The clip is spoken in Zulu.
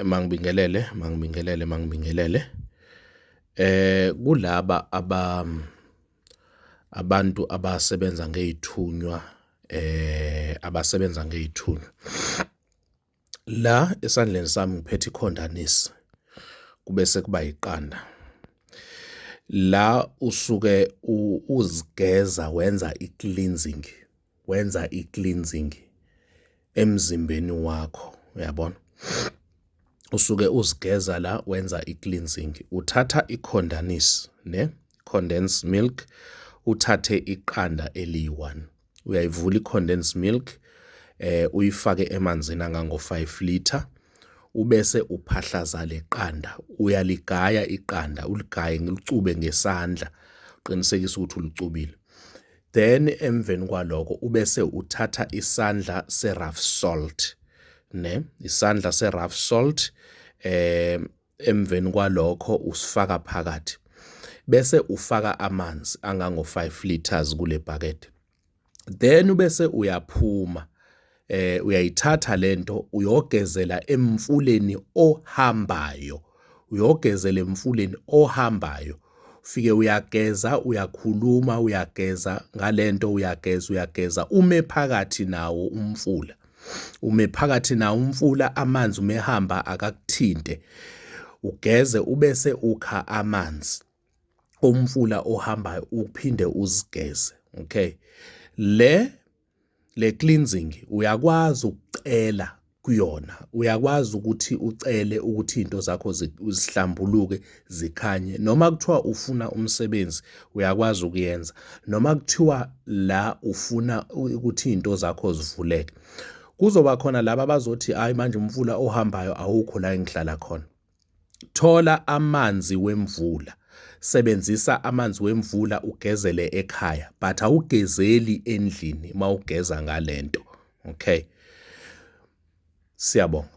Mangibingelele. Kulaba abantu abasebenza ngey'thunywa, abasebenza ngey'thunywa. La esandleni sami ngiphethe ikhondanisi, kube sekuba yiqanda. La usuke uzigeza wenza i-cleansing emzimbeni wakho, uyabona? Usuke uzigeza la wenza i-cleansing. Uthatha ikhondanisi, condensed milk, uthathe iqanda eliyi-1. Uyayivula i-condensed milk, uyifake emanzini angango-5 litha, ubese uphahlaza le qanda. Uyaligaya iqanda, uligaye ulicube ngesandla, uqinisekise ukuthi ulicubile. Then emveni kwalokho ubese uthatha isandla se-rough salt, isandla se-rough salt, emveni kwalokho usifaka phakathi. Bese ufaka amanzi angango-5 liters kule bhakede. Then ubese uyaphuma, uyayithatha lento uyogezela emfuleni ohambayo. Ufike uyageza, uyakhuluma, uyageza ngalento, uyageza. Ume phakathi nawo umfula, amanzi umehamba akakuthinte. Ugeze ubese ukha amanzi omfula ohambayo uphinde uzigeze, okay? Le cleansing uyakwazi ukucela kuyona. Uyakwazi ukuthi ucele ukuthi izinto zakho zihlambuluke, zikhanye. Noma kuthiwa ufuna umsebenzi, uyakwazi ukuyenza. Noma kuthiwa la ufuna ukuthi izinto zakho zivuleke. Kuzoba khona laba abazothi, hayi manje umfula ohambayo awukho la engihlala khona. Thola amanzi wemvula. Sebenzisa amanzi wemvula ugezele ekhaya, but awugezeli endlini mawugeza ngalento, okay? Siyabonga.